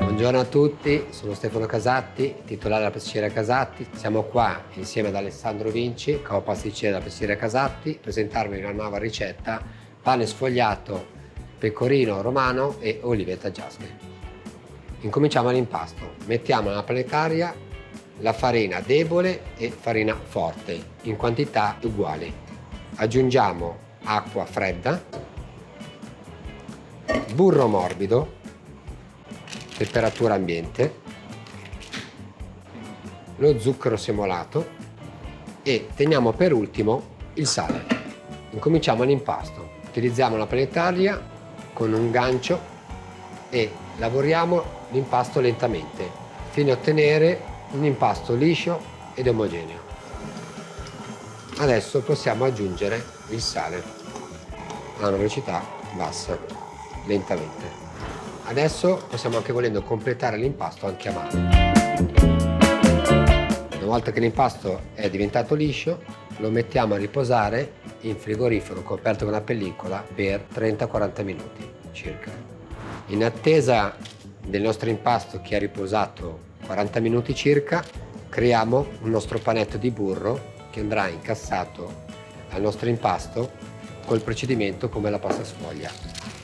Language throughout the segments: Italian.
Buongiorno a tutti, sono Stefano Casatti, titolare della pasticceria Casatti. Siamo qua insieme ad Alessandro Vinci, capo pasticcere della pasticceria Casatti, a presentarvi una nuova ricetta: pane sfogliato, pecorino romano e olive taggiasche. Incominciamo l'impasto. Mettiamo nella planetaria la farina debole e farina forte in quantità uguali. Aggiungiamo acqua fredda, burro morbido, temperatura ambiente, lo zucchero semolato e teniamo per ultimo il sale. Incominciamo l'impasto. Utilizziamo la planetaria con un gancio e lavoriamo l'impasto lentamente fino a ottenere un impasto liscio ed omogeneo. Adesso possiamo aggiungere il sale a una velocità bassa, lentamente. Adesso possiamo anche, volendo, completare l'impasto anche a mano. Una volta che l'impasto è diventato liscio, lo mettiamo a riposare in frigorifero coperto con una pellicola per 30-40 minuti circa. In attesa del nostro impasto che ha riposato 40 minuti circa, creiamo un nostro panetto di burro che andrà incassato al nostro impasto col procedimento come la pasta sfoglia.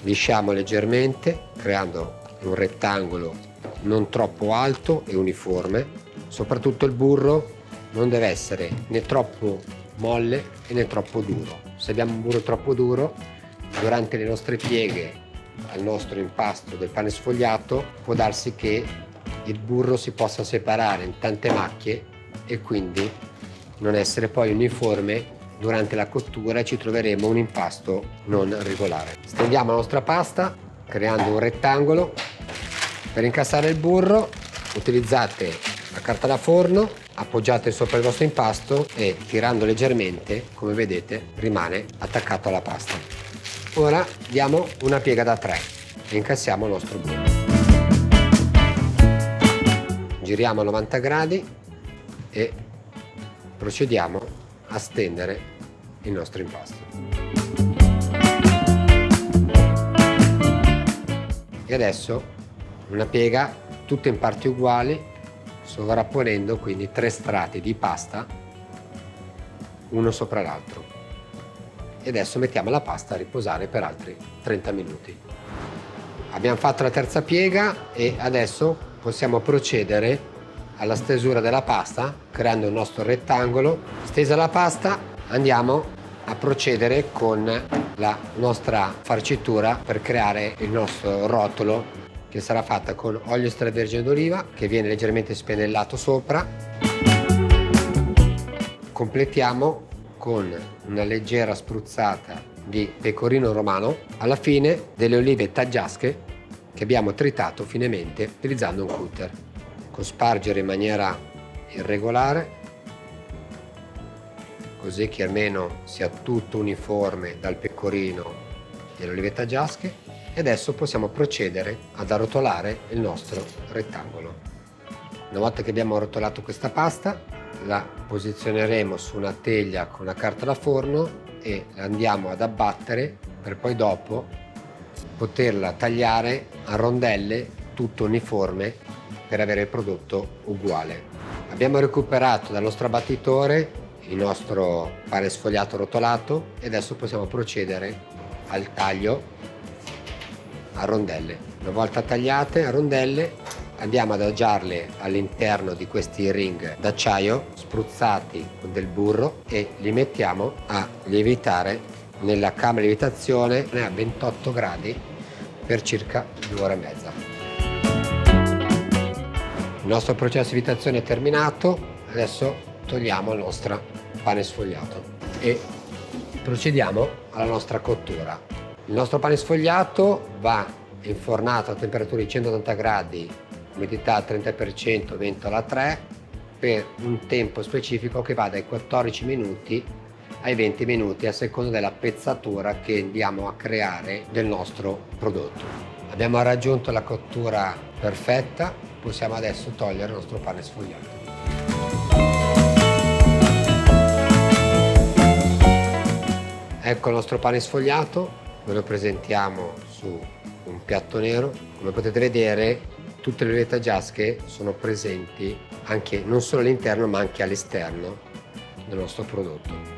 Lisciamo leggermente creando un rettangolo non troppo alto e uniforme. Soprattutto il burro non deve essere né troppo molle né troppo duro. Se abbiamo un burro troppo duro, durante le nostre pieghe al nostro impasto del pane sfogliato può darsi che il burro si possa separare in tante macchie e quindi non essere poi uniforme durante la cottura, e ci troveremo un impasto non regolare. Stendiamo la nostra pasta creando un rettangolo. Per incassare il burro utilizzate la carta da forno, appoggiate sopra il vostro impasto e tirando leggermente, come vedete, rimane attaccato alla pasta. Ora diamo una piega da 3 e incassiamo il nostro burro. Giriamo a 90 gradi e procediamo a stendere il nostro impasto. E adesso una piega tutte in parti uguali, sovrapponendo quindi 3 strati di pasta uno sopra l'altro. E adesso mettiamo la pasta a riposare per altri 30 minuti. Abbiamo fatto la terza piega e adesso possiamo procedere alla stesura della pasta creando il nostro rettangolo. Stesa la pasta, andiamo a procedere con la nostra farcitura per creare il nostro rotolo, che sarà fatta con olio extravergine d'oliva che viene leggermente spenellato sopra. Completiamo con una leggera spruzzata di pecorino romano, alla fine delle olive taggiasche che abbiamo tritato finemente utilizzando un cutter. Cospargere in maniera irregolare, così che almeno sia tutto uniforme dal pecorino e le olive taggiasche. E adesso possiamo procedere ad arrotolare il nostro rettangolo. Una volta che abbiamo arrotolato questa pasta, la posizioneremo su una teglia con una carta da forno e la andiamo ad abbattere per poi dopo poterla tagliare a rondelle tutto uniforme per avere il prodotto uguale. Abbiamo recuperato dal nostro abbattitore il nostro pane sfogliato rotolato e adesso possiamo procedere al taglio a rondelle. Una volta tagliate a rondelle andiamo ad adagiarle all'interno di questi ring d'acciaio spruzzati con del burro e li mettiamo a lievitare nella camera di lievitazione a 28 gradi per circa 2 ore e mezza. Il nostro processo di lievitazione è terminato, adesso togliamo il nostro pane sfogliato e procediamo alla nostra cottura. Il nostro pane sfogliato va infornato a temperatura di 180 gradi, umidità al 30%, vento alla 3, per un tempo specifico che va dai 14 minuti ai 20 minuti a seconda della pezzatura che andiamo a creare del nostro prodotto. Abbiamo raggiunto la cottura perfetta, possiamo adesso togliere il nostro pane sfogliato. Ecco il nostro pane sfogliato, Noi lo presentiamo su un piatto nero. Come potete vedere, tutte le olive taggiasche sono presenti anche non solo all'interno ma anche all'esterno del nostro prodotto.